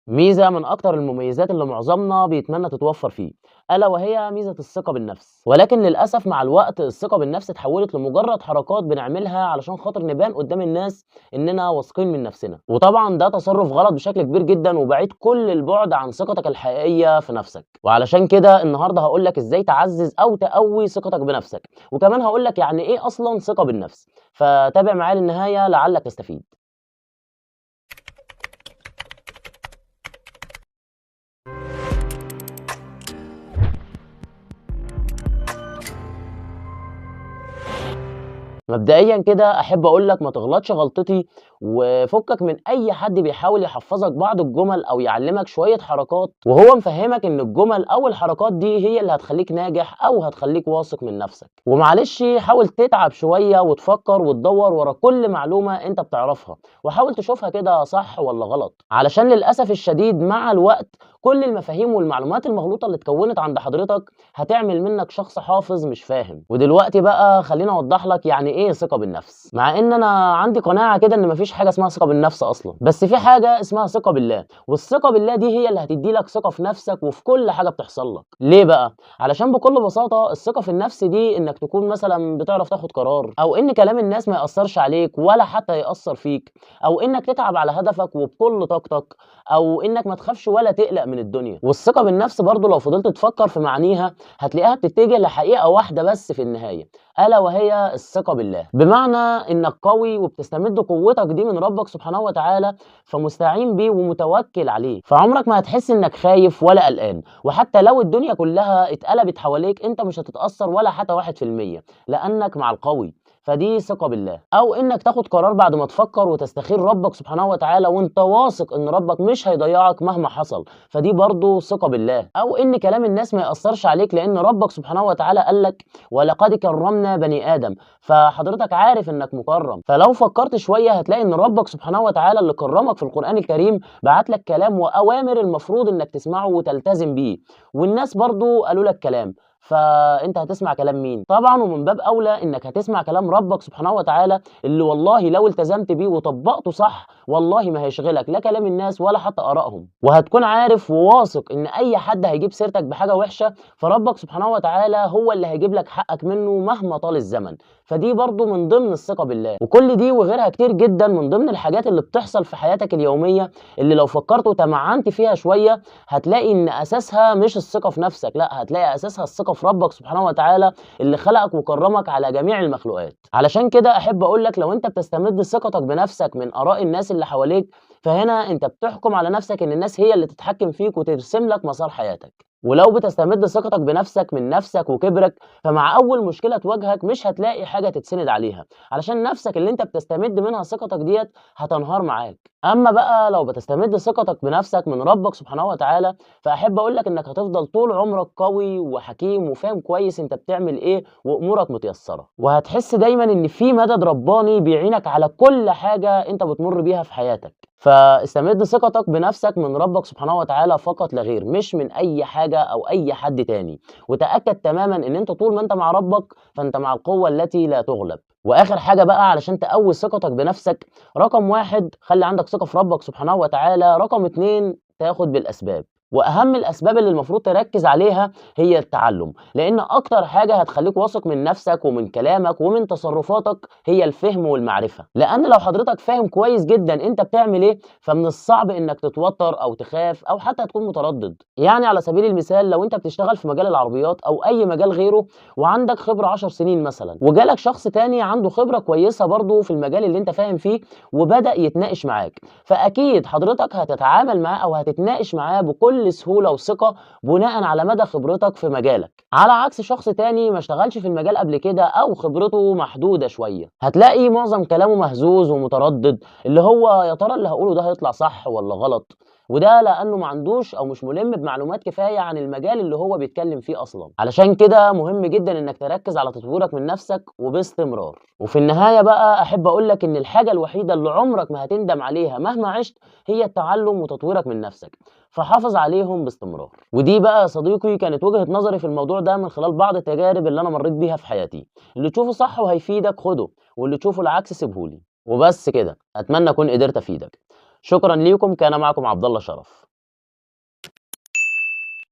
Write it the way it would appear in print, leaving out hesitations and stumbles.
ميزة من أكتر المميزات اللي معظمنا بيتمنى تتوفر فيه، ألا وهي ميزة الثقة بالنفس، ولكن للأسف مع الوقت الثقة بالنفس اتحولت لمجرد حركات بنعملها علشان خاطر نبان قدام الناس إننا واثقين من نفسنا، وطبعا ده تصرف غلط بشكل كبير جدا وبعيد كل البعد عن ثقتك الحقيقية في نفسك. وعلشان كده النهارده هقولك إزاي تعزز أو تقوي ثقتك بنفسك، وكمان هقولك يعني إيه أصلا ثقة بالنفس، فتابع معايا للنهاية لعلك تستفيد. مبدئيًا كده أحب أقول لك ما تغلطش غلطتي، وفكك من أي حد بيحاول يحفظك بعض الجمل أو يعلمك شوية حركات وهو مفهمك إن الجمل أو الحركات دي هي اللي هتخليك ناجح أو هتخليك واثق من نفسك، ومعلش حاول تتعب شوية وتفكر وتدور ورا كل معلومة أنت بتعرفها، وحاول تشوفها كده صح والّا غلط، علشان للأسف الشديد مع الوقت كل المفاهيم والمعلومات المغلوطة اللي اتكونت عند حضرتك هتعمل منك شخص حافظ مش فاهم. ودلوقتي بقى خلّيني أوضّح لك يعني إيه ثقة بالنفس، مع إن أنا عندي قناعة كده إن ما فيش حاجة اسمها ثقة بالنفس أصلًا، بس في حاجة اسمها ثقة بالله، والثقة بالله دي هي اللي هتدّي لك ثقة في نفسك وفي كل حاجة بتحصل لك. ليه بقى؟ علشان بكل بساطة الثقة في النفس دي إنك تكون مثلًا بتعرف تاخد قرار، أو إن كلام الناس ما يأثّرش عليك ولا حتى يأثّر فيك، أو إنك تتعب على هدفك وبكل طاقتك، أو إنك ما تخافش ولا تقلق من الدنيا. والثقة بالنفس برضه لو فضلت تفكّر في معانيها هتلاقيها بتتجه لحقيقة واحدة بس في النهاية، ألا وهي الثقة بالله، بمعنى إنك قوي وبتستمد قوتك دي من ربك سبحانه وتعالى، فمستعين بيه ومتوكل عليه، فعمرك ما هتحس إنك خايف ولا قلقان، وحتى لو الدنيا كلها اتقلبت حواليك أنت مش هتتأثر ولا حتى 1%، لأنك مع القوي. فدي ثقة بالله، أو إنك تاخد قرار بعد ما تفكر وتستخير ربك سبحانه وتعالى وأنت واثق إن ربك مش هيضيعك مهما حصل، فدي برضه ثقة بالله، أو إن كلام الناس ما يأثرش عليك لأن ربك سبحانه وتعالى قال لك ولقد كرمنا بني آدم، فحضرتك عارف إنك مكرم، فلو فكرت شوية هتلاقي إن ربك سبحانه وتعالى اللي كرمك في القرآن الكريم بعت لك كلام وأوامر المفروض إنك تسمعه وتلتزم بيه، والناس برضه قالوا لك كلام، فأنت هتسمع كلام مين؟ طبعًا ومن باب أولى إنك هتسمع كلام ربك سبحانه وتعالى اللي والله لو التزمت بيه وطبقته صح والله ما هيشغلك لا كلام الناس ولا حتى آرائهم، وهتكون عارف وواثق إن أي حد هيجيب سيرتك بحاجة وحشة فربك سبحانه وتعالى هو اللي هيجيب لك حقك منه مهما طال الزمن، فدي برضه من ضمن الثقة بالله، وكل دي وغيرها كتير جدًا من ضمن الحاجات اللي بتحصل في حياتك اليومية اللي لو فكرت وتمعنت فيها شوية هتلاقي إن أساسها مش الثقة في نفسك، لأ هتلاقي أساسها الثقة في ربك سبحانه وتعالى اللي خلقك وكرمك على جميع المخلوقات. علشان كده أحب أقول لك لو أنت بتستمد ثقتك بنفسك من آراء الناس اللي حواليك فهنا أنت بتحكم على نفسك إن الناس هي اللي تتحكم فيك وترسم لك مسار حياتك. ولو بتستمد ثقتك بنفسك من نفسك وكبرك فمع أول مشكلة تواجهك مش هتلاقي حاجة تتسند عليها، علشان نفسك اللي أنت بتستمد منها ثقتك ديّة هتنهار معاك. أما بقى لو بتستمد ثقتك بنفسك من ربك سبحانه وتعالى فأحب أقول لك إنك هتفضل طول عمرك قوي وحكيم وفاهم كويس أنت بتعمل إيه وأمورك متيسرة، وهتحس دايمًا إن في مدد رباني بيعينك على كل حاجة أنت بتمر بيها في حياتك. فاستمد ثقتك بنفسك من ربك سبحانه وتعالى فقط لا غير، مش من أي حاجة أو أي حد تاني، وتأكد تمامًا إن أنت طول ما أنت مع ربك فأنت مع القوة التي لا تغلب. وآخر حاجة بقى علشان تقوي ثقتك بنفسك، رقم 1 خلّي عندك ثقة في ربك سبحانه وتعالى، رقم 2 تاخد بالأسباب. وأهم الأسباب اللي المفروض تركّز عليها هي التعلُّم، لإن أكتر حاجة هتخلّيك واثق من نَفْسك ومن كلامك ومن تصرُّفاتك هي الفهم والمعرفة، لإن لو حضرتك فاهم كويس جدًا أنت بتعمل إيه، فمن الصعب إنّك تتوتّر أو تخاف أو حتى تكون متردِّد. يعني على سبيل المثال لو أنت بتشتغل في مجال العربيات أو أي مجال غيره وعندك خبرة 10 سنين مثلًا وجالك شخص تاني عنده خبرة كويسة برضه في المجال اللي أنت فاهم فيه وبدأ يتناقش معاك، فأكيد حضرتك هتتعامل معاه أو هتتناقش معاه بكل سهولة وثقة بناءً على مدى خبرتك في مجالك، على عكس شخص تاني ما اشتغلش في المجال قبل كده أو خبرته محدودة شوية، هتلاقي معظم كلامه مهزوز ومتردد، اللي هو يا ترى اللي هاقوله ده هيطلع صح والّا غلط؟ وده لأنه ما عندوش أو مش مُلِم بمعلومات كفاية عن المجال اللي هو بيتكلم فيه أصلًا، علشان كده مهم جدًا إنك تركّز على تطويرك من نفسك وباستمرار. وفي النهاية بقى أحب أقول لك إن الحاجة الوحيدة اللي عمرك ما هتندم عليها مهما عِشت هي التعلُّم وتطويرك من نفسك، فحافظ عليهم باستمرار. ودي بقى يا صديقي كانت وجهة نظري في الموضوع ده من خلال بعض التجارب اللي أنا مرّيت بيها في حياتي، اللي تشوفه صح وهيفيدك خُده، واللي تشوفه العكس سيبه لي. وبس كده، أتمنى أكون قدرت أفيدك. شكرًا ليكم، كان معكم عبد الله شرف.